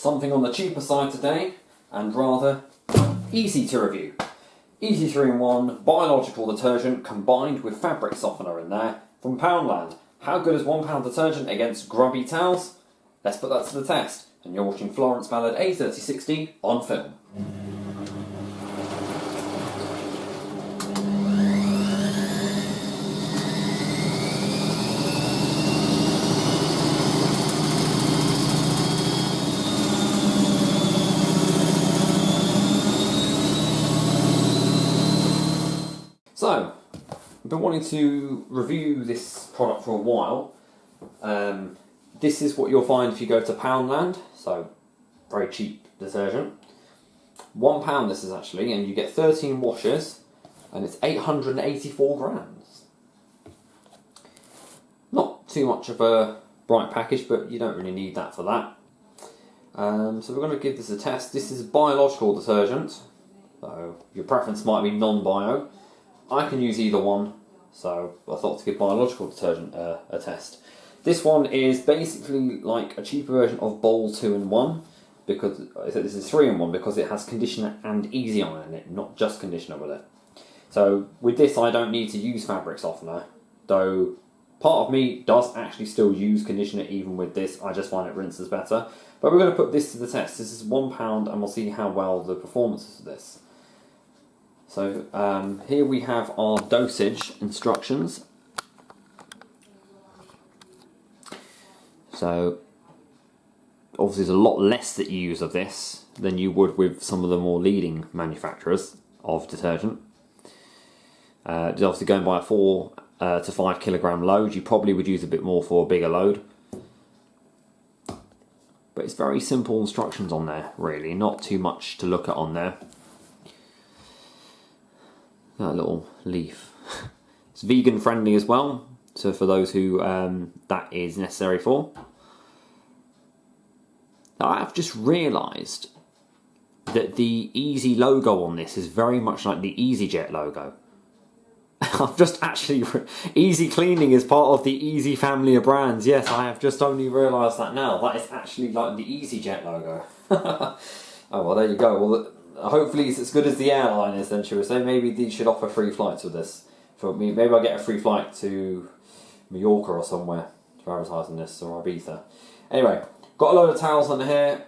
Something on the cheaper side today, and rather easy to review. Easy 3-in-1 biological detergent combined with fabric softener in there from Poundland. How good is £1 detergent against grubby towels? Let's put that to the test. And you're watching FlorenceBallardA3060 on film. So, I've been wanting to review this product for a while. This is what you'll find if you go to Poundland, so very cheap detergent. £1 this is actually, and you get 13 washes, and it's 884 grams. Not too much of a bright package, but you don't really need that for that. So we're going to give this a test. This is biological detergent, so your preference might be non-bio. I can use either one, so I thought to give biological detergent a test. This one is basically like a cheaper version of Bowl 2-in-1, because this is 3-in-1 because it has conditioner and easy iron in it, not just conditioner with it. So with this I don't need to use fabric softener, though part of me does actually still use conditioner even with this. I just find it rinses better. But we're going to put this to the test. This is £1 and we'll see how well the performance is of this. So here we have our dosage instructions. So obviously there's a lot less that you use of this than you would with some of the more leading manufacturers of detergent. It's obviously going by a 4 to 5 kilogram load. You probably would use a bit more for a bigger load. But it's very simple instructions on there, really. Not too much to look at on there. That little leaf. It's vegan friendly as well, so for those who that is necessary for. Now I've just realised that the Easy logo on this is very much like the EasyJet logo. I've just actually... Easy Cleaning is part of the Easy family of brands. Yes, I have just only realised that now. That is actually like the EasyJet logo. Oh well, there you go. Well, hopefully it's as good as the airline is then, shall we say. Maybe they should offer free flights with this. For me, maybe I'll get a free flight to Mallorca or somewhere to advertise on this, or Ibiza. Anyway, got a load of towels on here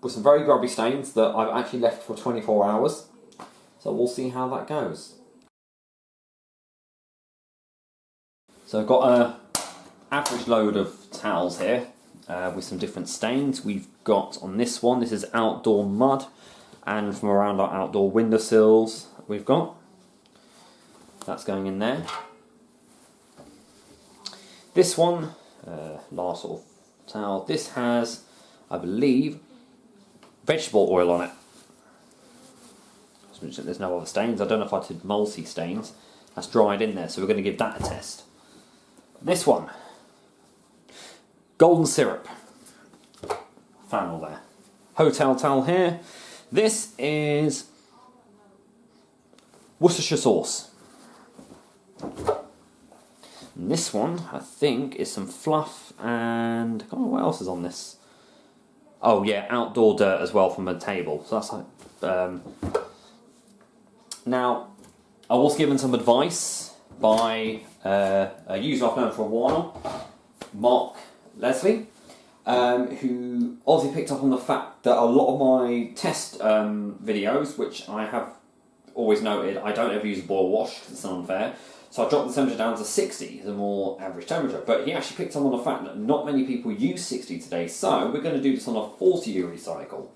with some very grubby stains that I've actually left for 24 hours. So we'll see how that goes. So I've got an average load of towels here with some different stains. We've got on this one, this is outdoor mud. And from around our outdoor windowsills we've got. That's going in there. This one, last sort of towel, this has, I believe, vegetable oil on it. There's no other stains. I don't know if I did multi-stains. That's dried in there, so we're going to give that a test. This one, golden syrup. Flannel there. Hotel towel here. This is Worcestershire sauce. And this one, I think, is some fluff and... I don't know what else is on this. Oh yeah, outdoor dirt as well from a table. So that's like... Now, I was given some advice by a user I've known for a while, Mark Leslie. Who obviously picked up on the fact that a lot of my test videos, which I have always noted, I don't ever use a boil wash because it's unfair, so I dropped the temperature down to 60 as a more average temperature. But he actually picked up on the fact that not many people use 60 today, so we're going to do this on a 40-degree cycle.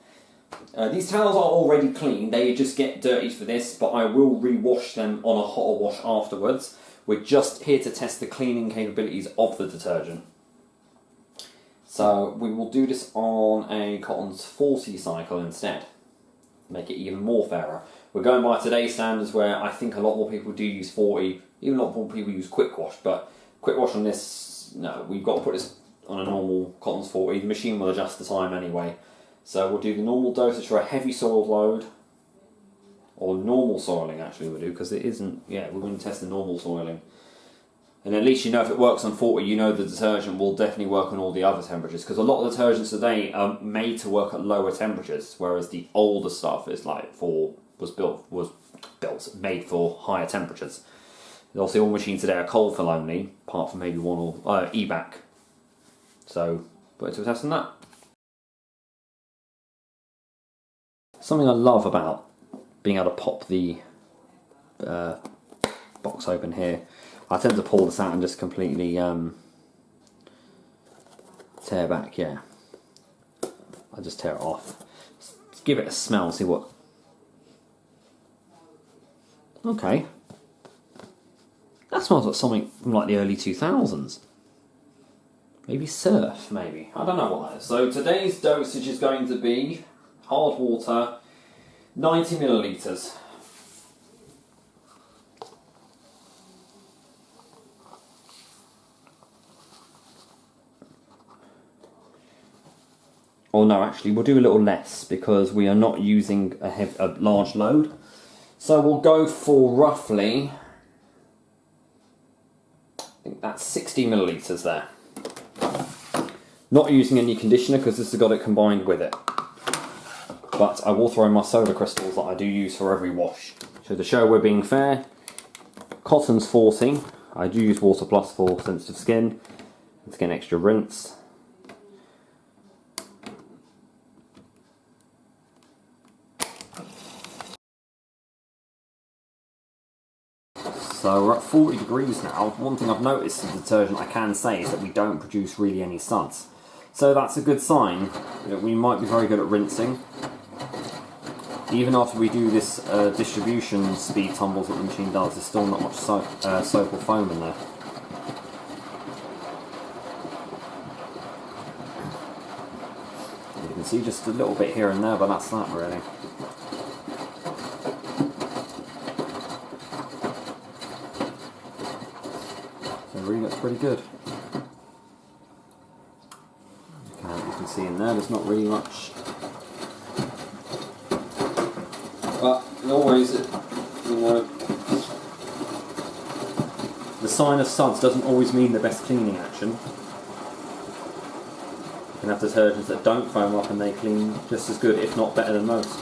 These towels are already clean, they just get dirty for this, but I will re-wash them on a hotter wash afterwards. We're just here to test the cleaning capabilities of the detergent. So we will do this on a Cotton's 40 cycle instead. Make it even more fairer. We're going by today's standards where I think a lot more people do use 40, even a lot more people use quick wash, but quick wash on this, no, we've got to put this on a normal Cotton's 40. The machine will adjust the time anyway. So we'll do the normal dosage for a heavy soiled load, or normal soiling actually we'll do, because it isn't, yeah, we're going to test the normal soiling. And at least you know if it works on 40, you know the detergent will definitely work on all the other temperatures. Because a lot of detergents today are made to work at lower temperatures, whereas the older stuff is like made for higher temperatures. Obviously, all machines today are cold fill only, apart from maybe one or EVAC. So, put it to a test on that. Something I love about being able to pop the box open here, I tend to pull this out and just completely tear back, yeah. I just tear it off. Just give it a smell, see what... Okay. That smells like something from like the early 2000s. Maybe surf, maybe. I don't know what that is. So today's dosage is going to be hard water, 90 millilitres. Oh no, actually we'll do a little less because we are not using a large load. So we'll go for roughly, I think that's 60 millilitres there. Not using any conditioner because this has got it combined with it. But I will throw in my soda crystals that I do use for every wash. So to show we're being fair, cotton's 40. I do use Water Plus for sensitive skin. Let's get an extra rinse. So we're at 40 degrees now. One thing I've noticed in detergent I can say is that we don't produce really any suds. So that's a good sign that we might be very good at rinsing. Even after we do this distribution speed tumbles that the machine does, there's still not much soap or foam in there. You can see just a little bit here and there, but that's that really. So it really looks pretty good. Okay, you can see in there's not really much. But always, you know, the sign of suds doesn't always mean the best cleaning action. You can have detergents that don't foam up and they clean just as good, if not better than most.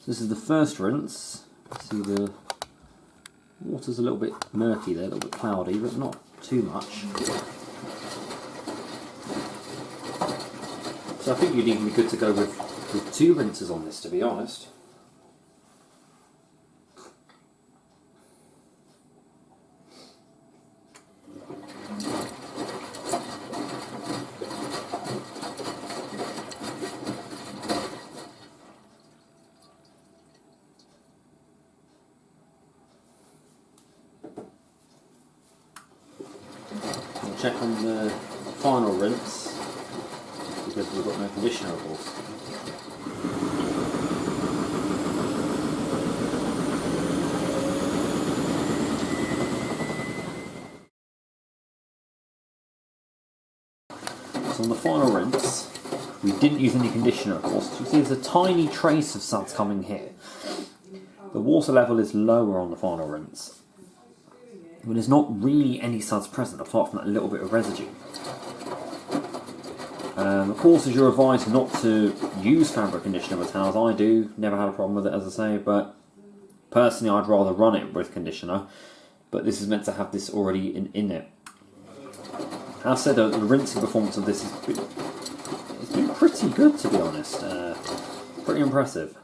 This is the first rinse. See the water's a little bit murky there, a little bit cloudy, but not too much. So I think you'd even be good to go with 2 rinses on this, to be honest. Check on the final rinse because we've got no conditioner of course. So on the final rinse we didn't use any conditioner of course. You see there's a tiny trace of suds coming here. The water level is lower on the final rinse. But there's not really any suds present apart from that little bit of residue. Of course, as you're advised not to use fabric conditioner with towels, I do, never had a problem with it as I say, but personally I'd rather run it with conditioner, but this is meant to have this already in it. As I said, the rinsing performance of this it's been pretty good to be honest, pretty impressive.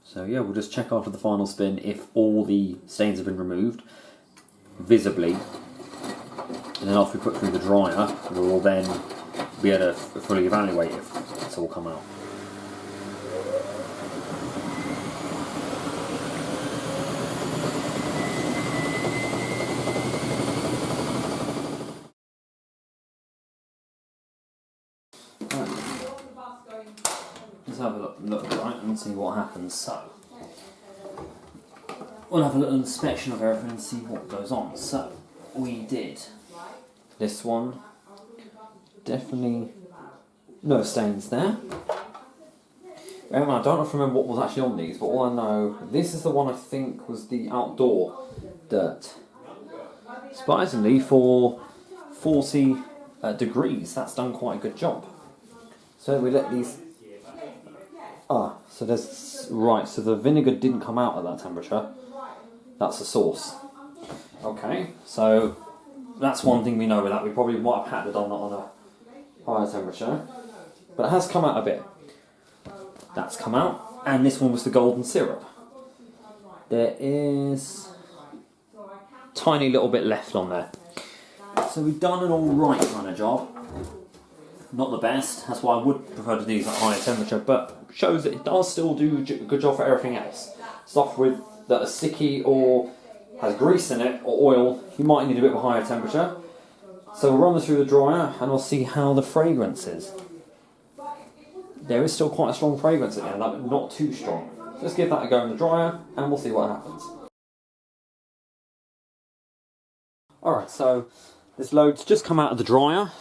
So yeah, we'll just check after the final spin if all the stains have been removed, visibly. And then after we put through the dryer, we'll then be able to fully evaluate if it's all come out. Let's have a look right and see what happens. So we'll have a little inspection of everything and see what goes on. So, we did this one. Definitely no stains there. I don't know if I remember what was actually on these, but all I know, this is the one I think was the outdoor dirt. Surprisingly, for 40 degrees, that's done quite a good job. So we let these... so there's... Right, so the vinegar didn't come out at that temperature. That's the source. Okay, so that's one thing we know with that. We probably might have had it on a higher temperature. But it has come out a bit. That's come out. And this one was the golden syrup. There is a tiny little bit left on there. So we've done an alright kind of job. Not the best. That's why I would prefer to do these at higher temperature. But shows that it does still do a good job for everything else. Stuff with that are sticky or has grease in it or oil, you might need a bit of a higher temperature. So we'll run this through the dryer and we'll see how the fragrance is. There is still quite a strong fragrance in there, but not too strong. So let's give that a go in the dryer and we'll see what happens. Alright, so this load's just come out of the dryer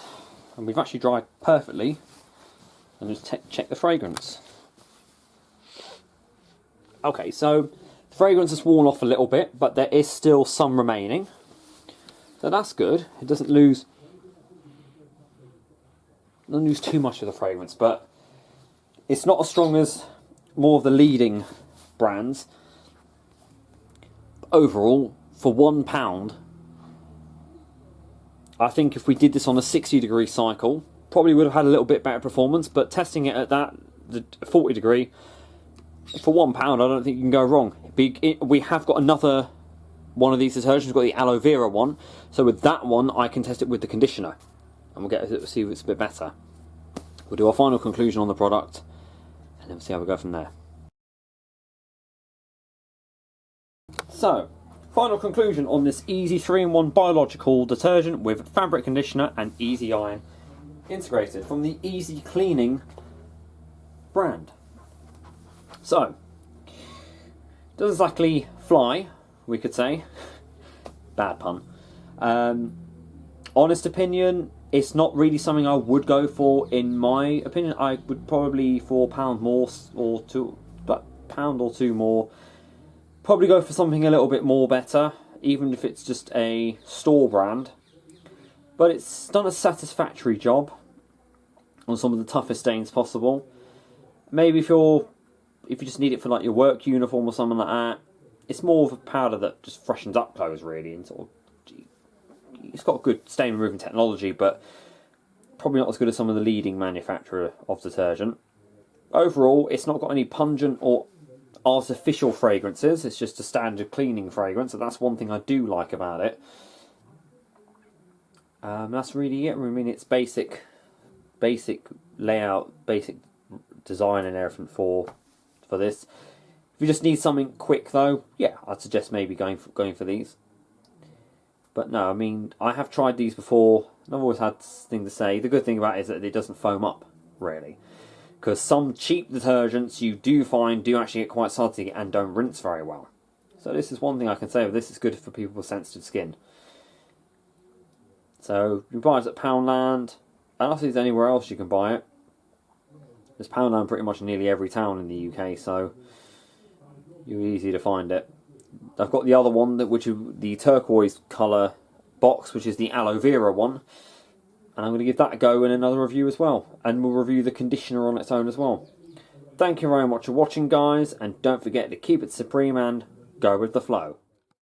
and we've actually dried perfectly. And just check the fragrance. Okay, so the fragrance has worn off a little bit, but there is still some remaining. So that's good. It doesn't lose too much of the fragrance, but it's not as strong as more of the leading brands. Overall, for £1, I think if we did this on a 60-degree cycle, probably would have had a little bit better performance, but testing it at that, the 40-degree, for £1, I don't think you can go wrong. We have got another one of these detergents. We've got the aloe vera one, so with that one I can test it with the conditioner, and we'll see if it's a bit better. We'll do our final conclusion on the product, and then we'll see how we go from there. So, final conclusion on this easy 3-in-1 biological detergent with fabric conditioner and easy iron integrated from the Easy Cleaning brand. So, doesn't exactly fly, we could say. Bad pun. Honest opinion, it's not really something I would go for. In my opinion, I would probably for £1 more or two, but £1 or two more, probably go for something a little bit more better, even if it's just a store brand. But it's done a satisfactory job on some of the toughest stains possible. Maybe if you just need it for like your work uniform or something like that, it's more of a powder that just freshens up clothes really, and sort of, it's got good stain removing technology, but probably not as good as some of the leading manufacturer of detergent. Overall, it's not got any pungent or artificial fragrances. It's just a standard cleaning fragrance, and that's one thing I do like about it. That's really it. I mean, it's basic layout, basic design and everything for this. If you just need something quick though, yeah, I'd suggest maybe going for these. But no, I mean, I have tried these before, and I've always had this thing to say. The good thing about it is that it doesn't foam up, really. Because some cheap detergents you do find do actually get quite salty and don't rinse very well. So this is one thing I can say, this is good for people with sensitive skin. So you can buy it at Poundland. I don't think there's anywhere else you can buy it. There's Poundland pretty much in nearly every town in the UK, so you're easy to find it. I've got the other one, which is the turquoise colour box, which is the aloe vera one. And I'm going to give that a go in another review as well. And we'll review the conditioner on its own as well. Thank you very much for watching, guys. And don't forget to keep it supreme and go with the flow.